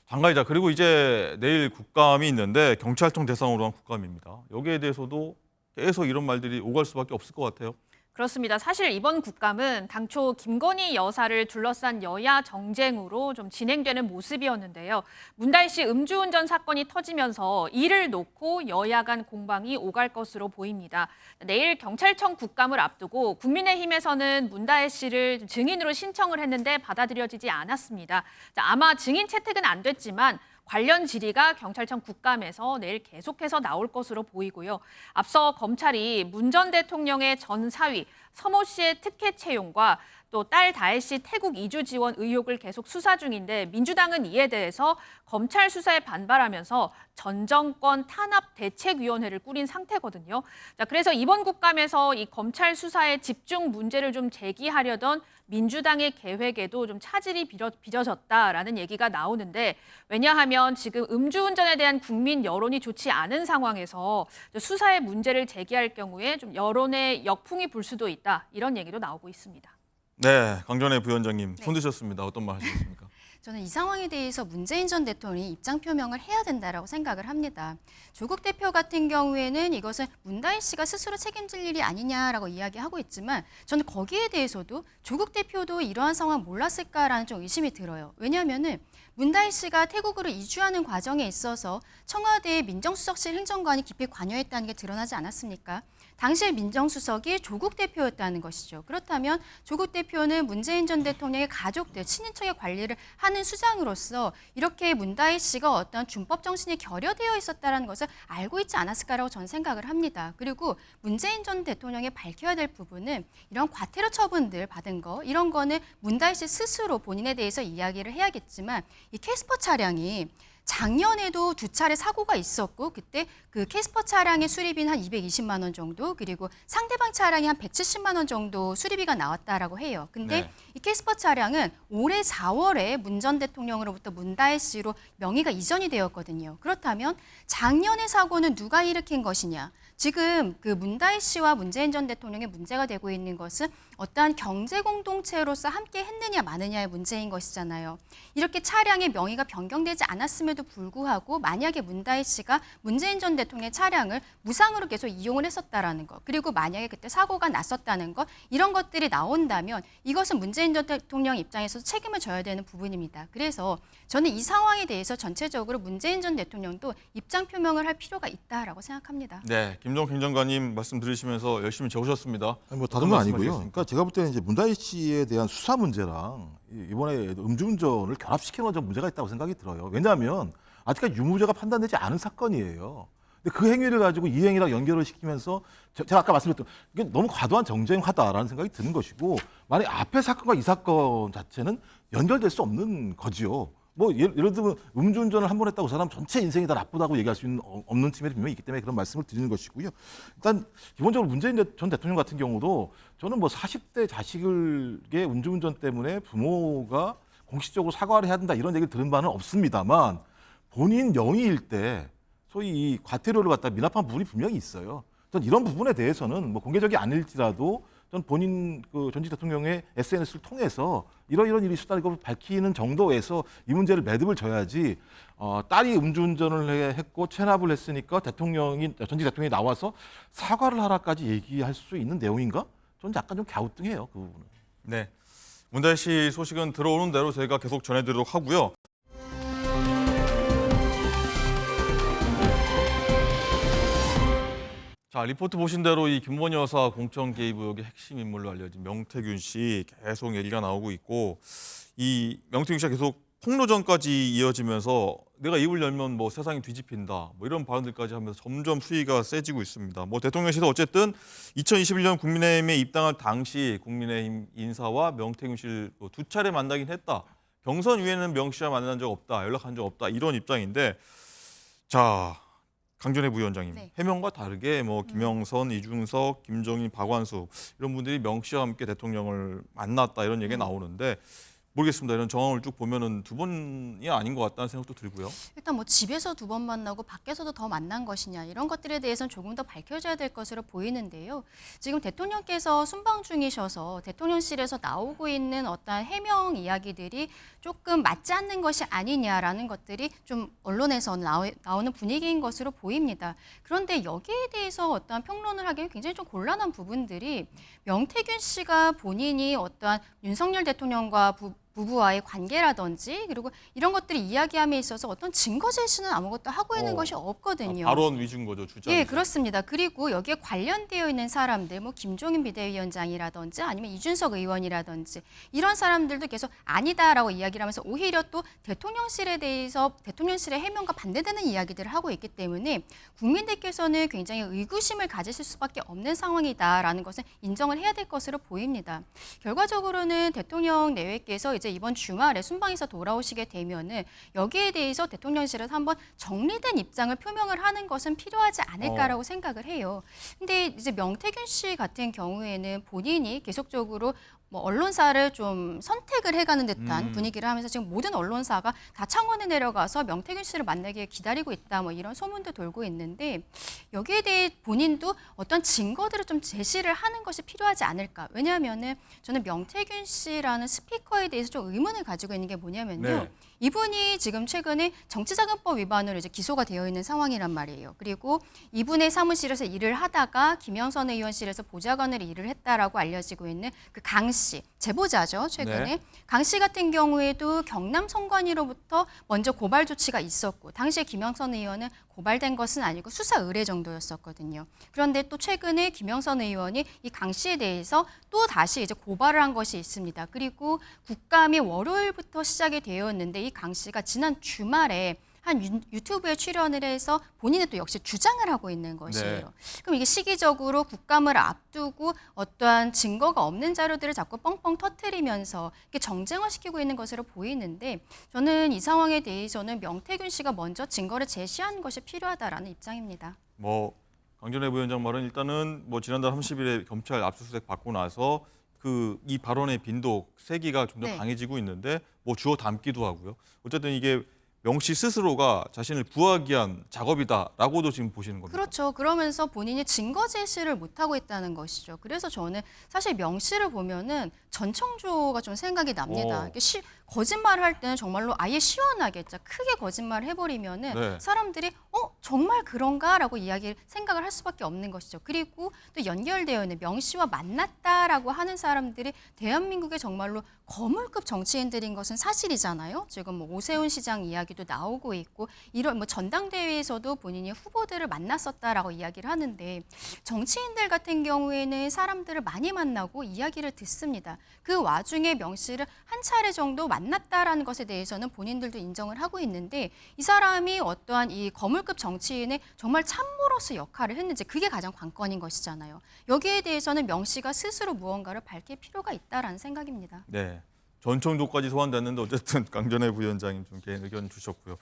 장가이자 그리고 이제 내일 국감이 있는데 경찰청 대상으로 한 국감입니다. 여기에 대해서도 계속 이런 말들이 오갈 수밖에 없을 것 같아요. 그렇습니다. 사실 이번 국감은 당초 김건희 여사를 둘러싼 여야 정쟁으로 좀 진행되는 모습이었는데요. 문다혜 씨 음주운전 사건이 터지면서 이를 놓고 여야 간 공방이 오갈 것으로 보입니다. 내일 경찰청 국감을 앞두고 국민의힘에서는 문다혜 씨를 증인으로 신청을 했는데 받아들여지지 않았습니다. 아마 증인 채택은 안 됐지만 관련 질의가 경찰청 국감에서 내일 계속해서 나올 것으로 보이고요. 앞서 검찰이 문 전 대통령의 전 사위 서모 씨의 특혜 채용과 또 딸 다혜 씨 태국 이주 지원 의혹을 계속 수사 중인데 민주당은 이에 대해서 검찰 수사에 반발하면서 전 정권 탄압 대책위원회를 꾸린 상태거든요. 자, 그래서 이번 국감에서 이 검찰 수사에 집중 문제를 좀 제기하려던 민주당의 계획에도 좀 차질이 빚어졌다라는 얘기가 나오는데 왜냐하면 지금 음주운전에 대한 국민 여론이 좋지 않은 상황에서 수사에 문제를 제기할 경우에 좀 여론의 역풍이 불 수도 있다 이런 얘기도 나오고 있습니다. 네, 강전혜 부위원장님 손 드셨습니다. 어떤 말 하시겠습니까? 저는 이 상황에 대해서 문재인 전 대통령이 입장 표명을 해야 된다라고 생각을 합니다. 조국 대표 같은 경우에는 이것은 문다혜 씨가 스스로 책임질 일이 아니냐라고 이야기하고 있지만 저는 거기에 대해서도 조국 대표도 이러한 상황 몰랐을까라는 좀 의심이 들어요. 왜냐하면은 문다혜 씨가 태국으로 이주하는 과정에 있어서 청와대의 민정수석실 행정관이 깊이 관여했다는 게 드러나지 않았습니까? 당시의 민정수석이 조국 대표였다는 것이죠. 그렇다면 조국 대표는 문재인 전 대통령의 가족들, 친인척의 관리를 하는 수장으로서 이렇게 문다혜 씨가 어떤 준법 정신이 결여되어 있었다는 것을 알고 있지 않았을까라고 저는 생각을 합니다. 그리고 문재인 전 대통령이 밝혀야 될 부분은 이런 과태료 처분들 받은 거, 이런 거는 문다혜 씨 스스로 본인에 대해서 이야기를 해야겠지만 이 캐스퍼 차량이 작년에도 2차례 사고가 있었고 그때 그 캐스퍼 차량의 수리비는 한 220만 원 정도 그리고 상대방 차량이 한 170만 원 정도 수리비가 나왔다라고 해요. 근데 네. 이 캐스퍼 차량은 올해 4월에 문 전 대통령으로부터 문다혜 씨로 명의가 이전이 되었거든요. 그렇다면 작년의 사고는 누가 일으킨 것이냐? 지금 그 문다혜 씨와 문재인 전 대통령의 문제가 되고 있는 것은 어떠한 경제 공동체로서 함께 했느냐 마느냐의 문제인 것이잖아요. 이렇게 차량의 명의가 변경되지 않았음에도 했음에도 불구하고 만약에 문다혜 씨가 문재인 전 대통령의 차량을 무상으로 계속 이용을 했었다라는 것, 그리고 만약에 그때 사고가 났었다는 것, 이런 것들이 나온다면 이것은 문재인 전 대통령 입장에서 책임을 져야 되는 부분입니다. 그래서 저는 이 상황에 대해서 전체적으로 문재인 전 대통령도 입장 표명을 할 필요가 있다라고 생각합니다. 네, 김종국 행정관님 말씀 들으시면서 열심히 적으셨습니다. 아니, 뭐 다른 건 아니고요. 말씀하시겠습니까? 그러니까 제가 볼 때는 이제 문다혜 씨에 대한 수사 문제랑 이번에 음주운전을 결합시키는 좀 문제가 있다고 생각이 들어요. 왜냐하면 아직까지 유무죄가 판단되지 않은 사건이에요. 근데 그 행위를 가지고 이 행위랑 연결을 시키면서 제가 아까 말씀드렸던 이게 너무 과도한 정쟁화다라는 생각이 드는 것이고, 만약 앞에 사건과 이 사건 자체는 연결될 수 없는 거지요. 뭐 예를 들면 음주운전을 한 번 했다고 사람 전체 인생이 다 나쁘다고 얘기할 수 있는 없는 측면이 분명히 있기 때문에 그런 말씀을 드리는 것이고요. 일단 기본적으로 문재인 전 대통령 같은 경우도 저는 뭐 40대 자식의 음주운전 때문에 부모가 공식적으로 사과를 해야 된다 이런 얘기를 들은 바는 없습니다만, 본인 영위일 때 소위 이 과태료를 갖다 미납한 부분이 분명히 있어요. 전 이런 부분에 대해서는 뭐 공개적이 아닐지라도 전 본인 그 전직 대통령의 SNS를 통해서 이런 일이 있었다는 걸 밝히는 정도에서 이 문제를 매듭을 져야지, 딸이 음주운전을 했고 체납을 했으니까 전직 대통령이 나와서 사과를 하라까지 얘기할 수 있는 내용인가? 저는 약간 좀 갸우뚱해요, 그 부분은. 네, 문다혜 씨 소식은 들어오는 대로 저희가 계속 전해드리도록 하고요. 자, 리포트 보신 대로 이 김건희 여사 공천 개입 의혹의 핵심 인물로 알려진 명태균 씨 계속 얘기가 나오고 있고, 이 명태균 씨가 계속 폭로전까지 이어지면서 내가 입을 열면 뭐 세상이 뒤집힌다 뭐 이런 발언들까지 하면서 점점 수위가 세지고 있습니다. 뭐 대통령실도 어쨌든 2021년 국민의힘에 입당할 당시 국민의힘 인사와 명태균 씨를 두 차례 만나긴 했다. 경선 이후에는 명 씨와 만난 적 없다, 연락한 적 없다 이런 입장인데, 자. 강준혜 부위원장님, 네. 해명과 다르게 뭐 김영선, 이중석, 김정인, 박완수 이런 분들이 명 씨와 함께 대통령을 만났다 이런 얘기가 나오는데, 모르겠습니다. 이런 정황을 쭉 보면은 두 번이 아닌 것 같다는 생각도 들고요. 일단 뭐 집에서 두 번 만나고 밖에서도 더 만난 것이냐, 이런 것들에 대해서는 조금 더 밝혀져야 될 것으로 보이는데요. 지금 대통령께서 순방 중이셔서 대통령실에서 나오고 있는 어떤 해명 이야기들이 조금 맞지 않는 것이 아니냐라는 것들이 좀 언론에서 나오는 분위기인 것으로 보입니다. 그런데 여기에 대해서 어떠한 평론을 하기는 굉장히 좀 곤란한 부분들이, 명태균 씨가 본인이 어떠한 윤석열 대통령과 부부와의 관계라든지 그리고 이런 것들을 이야기함에 있어서 어떤 증거 제시는 아무것도 하고 있는 것이 없거든요. 발언 위주인 거죠, 주장. 예, 그렇습니다. 그리고 여기에 관련되어 있는 사람들, 뭐 김종인 비대위원장이라든지 아니면 이준석 의원이라든지 이런 사람들도 계속 아니다라고 이야기를 하면서 오히려 또 대통령실에 대해서 대통령실의 해명과 반대되는 이야기들을 하고 있기 때문에 국민들께서는 굉장히 의구심을 가지실 수밖에 없는 상황이다라는 것을 인정을 해야 될 것으로 보입니다. 결과적으로는 대통령 내외께서 이제 이번 주말에 순방에서 돌아오시게 되면은 여기에 대해서 대통령실에서 한번 정리된 입장을 표명을 하는 것은 필요하지 않을까라고 생각을 해요. 근데 이제 명태균 씨 같은 경우에는 본인이 계속적으로 뭐 언론사를 좀 선택을 해가는 듯한 분위기를 하면서 지금 모든 언론사가 다 창원에 내려가서 명태균 씨를 만나기에 기다리고 있다, 뭐 이런 소문도 돌고 있는데, 여기에 대해 본인도 어떤 증거들을 좀 제시를 하는 것이 필요하지 않을까. 왜냐하면은 저는 명태균 씨라는 스피커에 대해서 좀 의문을 가지고 있는 게 뭐냐면요. 네. 이분이 지금 최근에 정치자금법 위반으로 이제 기소가 되어 있는 상황이란 말이에요. 그리고 이분의 사무실에서 일을 하다가 김영선 의원실에서 보좌관으로 일을 했다라고 알려지고 있는 그 강 씨, 제보자죠, 최근에. 네. 강 씨 같은 경우에도 경남 선관위로부터 먼저 고발 조치가 있었고, 당시에 김영선 의원은 고발된 것은 아니고 수사 의뢰 정도였었거든요. 그런데 또 최근에 김영선 의원이 이 강 씨에 대해서 또 다시 이제 고발을 한 것이 있습니다. 그리고 국감이 월요일부터 시작이 되었는데 이 강 씨가 지난 주말에 한 유튜브에 출연을 해서 본인이 또 역시 주장을 하고 있는 것이에요. 네. 그럼 이게 시기적으로 국감을 앞두고 어떠한 증거가 없는 자료들을 자꾸 뻥뻥 터뜨리면서 이렇게 정쟁화시키고 있는 것으로 보이는데, 저는 이 상황에 대해서는 명태균 씨가 먼저 증거를 제시하는 것이 필요하다라는 입장입니다. 뭐 강준혜 부위원장 말은 일단은 뭐 지난달 30일에 검찰 압수수색 받고 나서 이 발언의 빈도 세기가 좀 더 네. 강해지고 있는데 뭐 주워 담기도 하고요. 어쨌든 이게 명 씨 스스로가 자신을 구하기 위한 작업이다라고도 지금 보시는 겁니다. 그렇죠. 그러면서 본인이 증거 제시를 못하고 있다는 것이죠. 그래서 저는 사실 명 씨를 보면은 전청조가 좀 생각이 납니다. 오. 이게 거짓말을 할 때는 정말로 아예 시원하게 진짜 크게 거짓말을 해버리면은 네. 사람들이 정말 그런가라고 생각을 할 수밖에 없는 것이죠. 그리고 또 연결되어 있는 명 씨와 만났다라고 하는 사람들이 대한민국의 정말로 거물급 정치인들인 것은 사실이잖아요. 지금 뭐 오세훈 시장 이야기도 나오고 있고 이런 뭐 전당대회에서도 본인이 후보들을 만났었다라고 이야기를 하는데 정치인들 같은 경우에는 사람들을 많이 만나고 이야기를 듣습니다. 그 와중에 명 씨를 한 차례 정도 만났다라는 것에 대해서는 본인들도 인정을 하고 있는데 이 사람이 어떠한 이 거물급 정치인의 정말 참모로서 역할을 했는지 그게 가장 관건인 것이잖아요. 여기에 대해서는 명 씨가 스스로 무언가를 밝힐 필요가 있다라는 생각입니다. 네. 전청조까지 소환됐는데 어쨌든 강전의 부위원장님 좀 개인 의견 주셨고요.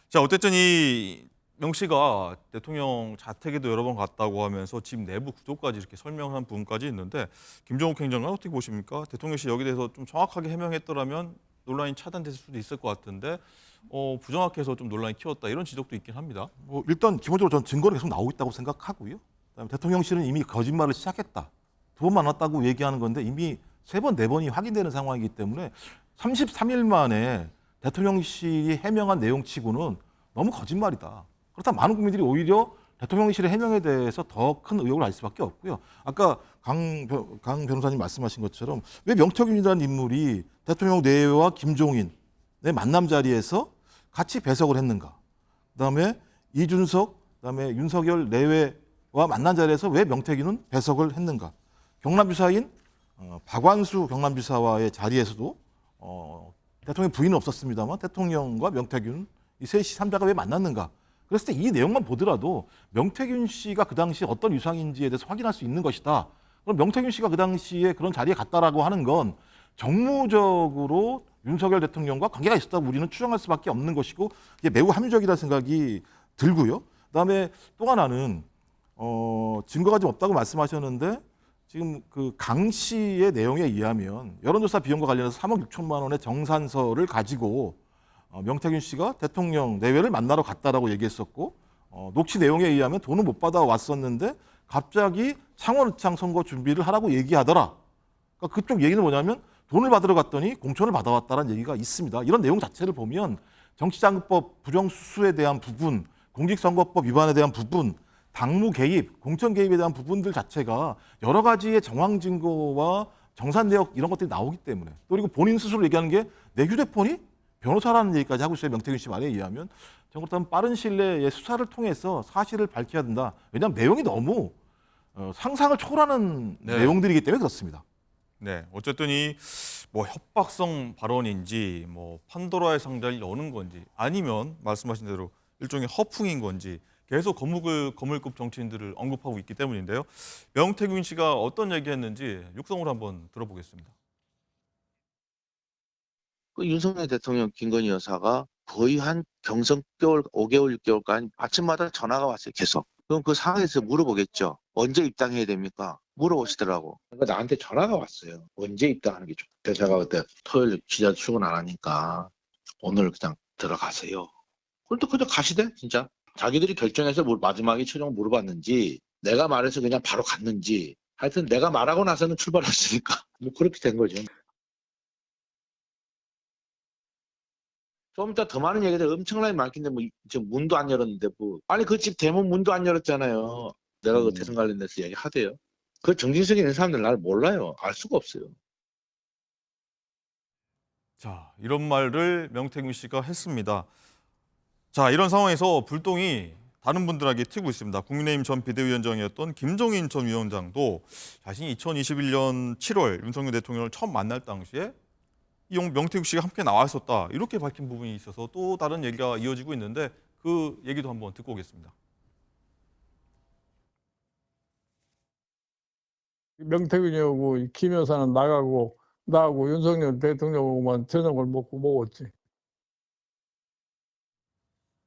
자, 어쨌든 이 명 씨가 대통령 자택에도 여러 번 갔다고 하면서 집 내부 구조까지 이렇게 설명한 부분까지 있는데 김종욱 행정관 어떻게 보십니까? 대통령실 여기 대해서 좀 정확하게 해명했더라면 논란이 차단됐을 수도 있을 것 같은데 부정확해서 좀 논란이 키웠다 이런 지적도 있긴 합니다. 뭐 일단 기본적으로 전 증거는 계속 나오고 있다고 생각하고요. 그다음에 대통령실은 이미 거짓말을 시작했다. 2번 만났다고 얘기하는 건데 이미 3번, 4번이 확인되는 상황이기 때문에 33일 만에 대통령실이 해명한 내용치고는 너무 거짓말이다. 그렇다면 많은 국민들이 오히려 대통령실의 해명에 대해서 더 큰 의혹을 알 수밖에 없고요. 아까 강 변호사님 말씀하신 것처럼 왜 명태균이라는 인물이 대통령 내외와 김종인의 만남 자리에서 같이 배석을 했는가? 그다음에 이준석, 그다음에 윤석열 내외와 만난 자리에서 왜 명태균은 배석을 했는가? 경남지사인 박완수 경남지사와의 자리에서도 대통령 부인은 없었습니다만 대통령과 명태균 이 셋이 3자가 왜 만났는가? 그랬을 때 이 내용만 보더라도 명태균 씨가 그 당시 어떤 유상인지에 대해서 확인할 수 있는 것이다. 그럼 명태균 씨가 그 당시에 그런 자리에 갔다라고 하는 건 정무적으로 윤석열 대통령과 관계가 있었다고 우리는 추정할 수밖에 없는 것이고 이게 매우 합리적이라는 생각이 들고요. 그다음에 또 하나는 증거가 좀 없다고 말씀하셨는데 지금 그 강 씨의 내용에 의하면 여론조사 비용과 관련해서 3억 6천만 원의 정산서를 가지고 명태균 씨가 대통령 내외를 만나러 갔다라고 얘기했었고 녹취 내용에 의하면 돈을 못 받아 왔었는데 갑자기 창원의창 선거 준비를 하라고 얘기하더라. 그러니까 그쪽 얘기는 뭐냐면 돈을 받으러 갔더니 공천을 받아왔다는 얘기가 있습니다. 이런 내용 자체를 보면 정치자금법 부정수수에 대한 부분, 공직선거법 위반에 대한 부분, 당무 개입, 공천 개입에 대한 부분들 자체가 여러 가지의 정황 증거와 정산 내역 이런 것들이 나오기 때문에 또 그리고 본인 스스로 얘기하는 게 내 휴대폰이 변호사라는 얘기까지 하고 있어요. 명태균 씨 말에 의하면. 그렇다면 빠른 시일 내에 수사를 통해서 사실을 밝혀야 된다. 왜냐하면 내용이 너무 상상을 초월하는 내용들이기 때문에 그렇습니다. 네, 어쨌든 이 뭐 협박성 발언인지 뭐 판도라의 상자를 여는 건지 아니면 말씀하신 대로 일종의 허풍인 건지 계속 거물급 정치인들을 언급하고 있기 때문인데요. 명태균 씨가 어떤 얘기했는지 육성으로 한번 들어보겠습니다. 그 윤석열 대통령 김건희 여사가 거의 한 경성개월, 5개월, 6개월간 아침마다 전화가 왔어요. 계속. 그럼 그 상황에서 물어보겠죠. 언제 입당해야 됩니까? 물어보시더라고. 그러니까 나한테 전화가 왔어요. 언제 입당하는 게 좋다. 그래서 제가 그때 토요일 기자 출근 안 하니까 오늘 그냥 들어가세요. 그런데 그냥 가시대 진짜. 자기들이 결정해서 마지막에 최종 물어봤는지 내가 말해서 그냥 바로 갔는지 하여튼 내가 말하고 나서는 출발했으니까 뭐 그렇게 된 거죠. 좀 이따 더 많은 얘기들 엄청나게 많긴데 뭐 지금 문도 안 열었는데 뭐 아니 그 집 대문 문도 안 열었잖아요. 내가 그 대선 관련돼서 얘기하대요. 그 정진석이 있는 사람들 나를 몰라요. 알 수가 없어요. 자, 이런 말을 명태균 씨가 했습니다. 자, 이런 상황에서 불똥이 다른 분들에게 튀고 있습니다. 국민의힘 전 비대위원장이었던 김종인 전 위원장도 자신이 2021년 7월 윤석열 대통령을 처음 만날 당시에 이 명태균 씨가 함께 나와 있었다. 이렇게 밝힌 부분이 있어서 또 다른 얘기가 이어지고 있는데 그 얘기도 한번 듣고 오겠습니다. 명태균이하고 김 여사는 나가고 나하고 윤석열 대통령하고만 저녁을 먹었지.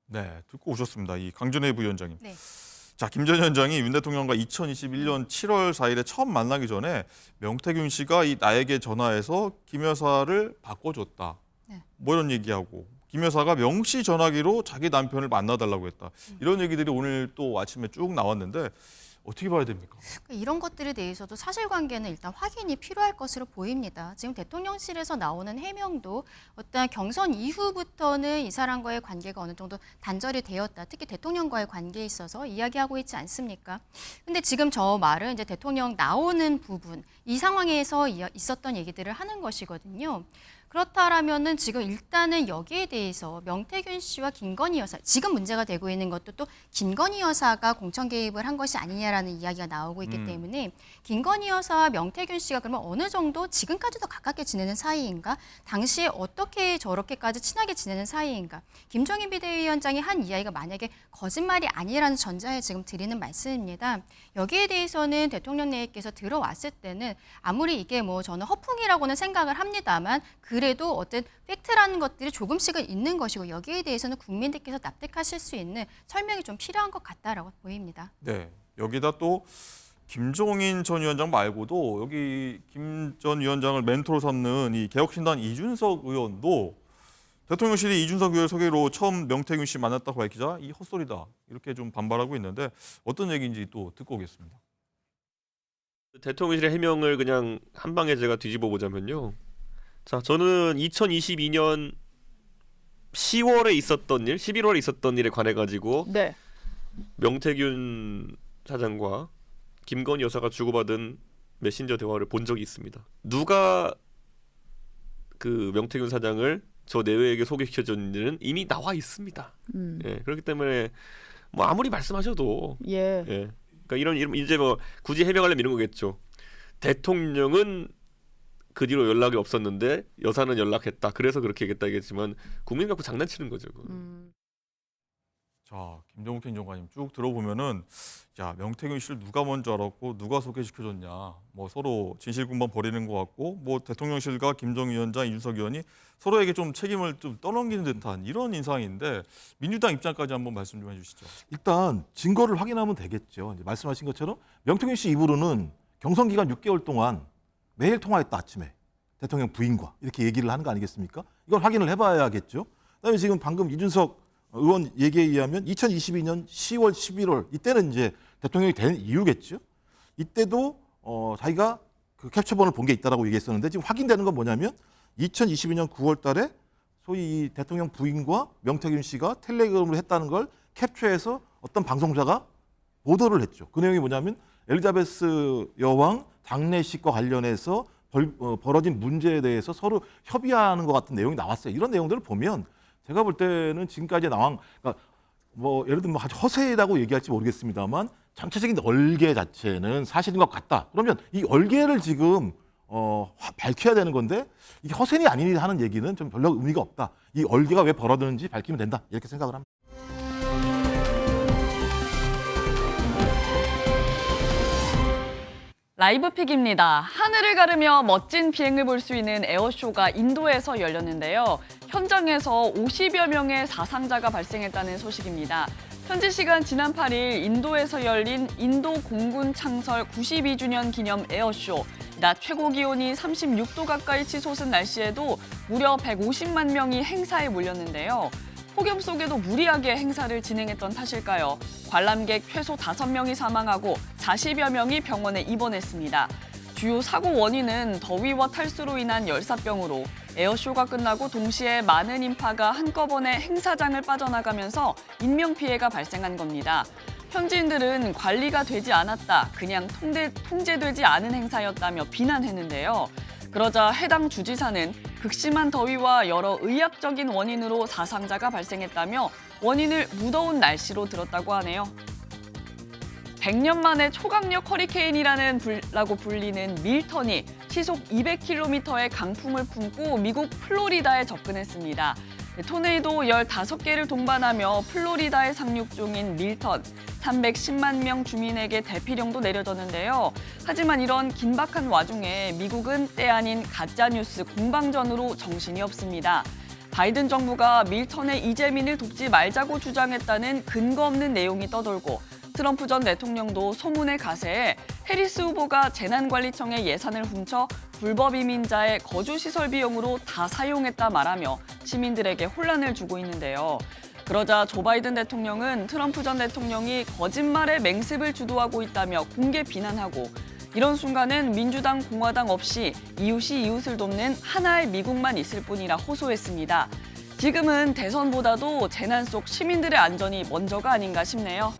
네, 듣고 오셨습니다. 이 강준혜 부위원장님. 네. 자, 김 전 위원장이 윤 대통령과 2021년 7월 4일에 처음 만나기 전에 명태균 씨가 나에게 전화해서 김 여사를 바꿔줬다. 네. 뭐 이런 얘기하고 김 여사가 명 씨 전화기로 자기 남편을 만나달라고 했다. 이런 얘기들이 오늘 또 아침에 쭉 나왔는데 어떻게 봐야 됩니까? 이런 것들에 대해서도 사실관계는 일단 확인이 필요할 것으로 보입니다. 지금 대통령실에서 나오는 해명도 어떤 경선 이후부터는 이 사람과의 관계가 어느 정도 단절이 되었다. 특히 대통령과의 관계에 있어서 이야기하고 있지 않습니까? 근데 지금 저 말은 이제 대통령 나오는 부분, 이 상황에서 있었던 얘기들을 하는 것이거든요. 그렇다라면은 지금 일단은 여기에 대해서 명태균 씨와 김건희 여사, 지금 문제가 되고 있는 것도 또 김건희 여사가 공천 개입을 한 것이 아니냐라는 이야기가 나오고 있기 때문에 김건희 여사와 명태균 씨가 그러면 어느 정도 지금까지도 가깝게 지내는 사이인가? 당시에 어떻게 저렇게까지 친하게 지내는 사이인가? 김종인 비대위원장이 한 이야기가 만약에 거짓말이 아니라는 전자에 지금 드리는 말씀입니다. 여기에 대해서는 대통령 내께서 들어왔을 때는 아무리 이게 뭐 저는 허풍이라고는 생각을 합니다만 그래도 어떤 팩트라는 것들이 조금씩은 있는 것이고 여기에 대해서는 국민들께서 납득하실 수 있는 설명이 좀 필요한 것 같다라고 보입니다. 네, 여기다 또 김종인 전 위원장 말고도 여기 김 전 위원장을 멘토로 삼는 이 개혁신당 이준석 의원도 대통령실이 이준석 의원 소개로 처음 명태균 씨 만났다고 밝히자 이 헛소리다 이렇게 좀 반발하고 있는데 어떤 얘기인지 또 듣고 오겠습니다. 대통령실의 해명을 그냥 한 방에 제가 뒤집어 보자면요. 자, 저는 2022년 10월에 있었던 일, 11월에 있었던 일에 관해 가지고 네. 명태균 사장과 김건희 여사가 주고받은 메신저 대화를 본 적이 있습니다. 누가 그 명태균 사장을 저 내외에게 소개시켜줬는지는 이미 나와 있습니다. 예, 그렇기 때문에 뭐 아무리 말씀하셔도 예. 그러니까 이런 이제 뭐 굳이 해명하려면 이런 거겠죠. 대통령은 그 뒤로 연락이 없었는데 여사는 연락했다. 그래서 그렇게 얘기했다겠지만 국민 갖고 장난치는 거죠. 자, 김정욱 행정관님 쭉 들어보면은 야 명태균 씨를 누가 먼저 알았고 누가 소개시켜줬냐 뭐 서로 진실공방 벌이는 것 같고 뭐 대통령실과 김정은 위원장 이준석 의원이 서로에게 좀 책임을 좀 떠넘기는 듯한 이런 인상인데 민주당 입장까지 한번 말씀 좀 해주시죠. 일단 증거를 확인하면 되겠죠. 이제 말씀하신 것처럼 명태균 씨 입으로는 경선 기간 6개월 동안 매일 통화했다 아침에 대통령 부인과 이렇게 얘기를 하는 거 아니겠습니까? 이걸 확인을 해봐야겠죠. 그다음에 지금 방금 이준석 의원 얘기에 의하면 2022년 10월, 11월 이때는 이제 대통령이 된 이유겠죠. 이때도 자기가 그 캡처본을 본 게 있다라고 얘기했었는데 지금 확인되는 건 뭐냐면 2022년 9월달에 소위 이 대통령 부인과 명태균 씨가 텔레그램을 했다는 걸 캡처해서 어떤 방송사가 보도를 했죠. 그 내용이 뭐냐면 엘리자베스 여왕 장례식과 관련해서 벌어진 문제에 대해서 서로 협의하는 것 같은 내용이 나왔어요. 이런 내용들을 보면 제가 볼 때는 지금까지 그러니까 뭐 예를 들면 아주 허세라고 얘기할지 모르겠습니다만 전체적인 얼개 자체는 사실인 것 같다. 그러면 이 얼개를 지금 밝혀야 되는 건데 이게 허세니 아니니 하는 얘기는 좀 별로 의미가 없다. 이 얼개가 왜 벌어졌는지 밝히면 된다. 이렇게 생각을 합니다. 라이브픽입니다. 하늘을 가르며 멋진 비행을 볼 수 있는 에어쇼가 인도에서 열렸는데요. 현장에서 50여 명의 사상자가 발생했다는 소식입니다. 현지 시간 지난 8일 인도에서 열린 인도 공군 창설 92주년 기념 에어쇼. 낮 최고 기온이 36도 가까이 치솟은 날씨에도 무려 150만 명이 행사에 몰렸는데요. 폭염 속에도 무리하게 행사를 진행했던 탓일까요? 관람객 최소 5명이 사망하고 40여 명이 병원에 입원했습니다. 주요 사고 원인은 더위와 탈수로 인한 열사병으로 에어쇼가 끝나고 동시에 많은 인파가 한꺼번에 행사장을 빠져나가면서 인명피해가 발생한 겁니다. 현지인들은 관리가 되지 않았다, 그냥 통제되지 않은 행사였다며 비난했는데요. 그러자 해당 주지사는 극심한 더위와 여러 의학적인 원인으로 사상자가 발생했다며 원인을 무더운 날씨로 들었다고 하네요. 100년 만에 초강력 허리케인이라고 불리는 밀턴이 시속 200km의 강풍을 품고 미국 플로리다에 접근했습니다. 토네이도 15개를 동반하며 플로리다에 상륙 중인 밀턴, 310만 명 주민에게 대피령도 내려졌는데요. 하지만 이런 긴박한 와중에 미국은 때 아닌 가짜뉴스 공방전으로 정신이 없습니다. 바이든 정부가 밀턴의 이재민을 돕지 말자고 주장했다는 근거 없는 내용이 떠돌고 트럼프 전 대통령도 소문의 가세에 해리스 후보가 재난관리청의 예산을 훔쳐 불법 이민자의 거주시설 비용으로 다 사용했다 말하며 시민들에게 혼란을 주고 있는데요. 그러자 조 바이든 대통령은 트럼프 전 대통령이 거짓말의 맹습을 주도하고 있다며 공개 비난하고 이런 순간은 민주당, 공화당 없이 이웃이 이웃을 돕는 하나의 미국만 있을 뿐이라 호소했습니다. 지금은 대선보다도 재난 속 시민들의 안전이 먼저가 아닌가 싶네요.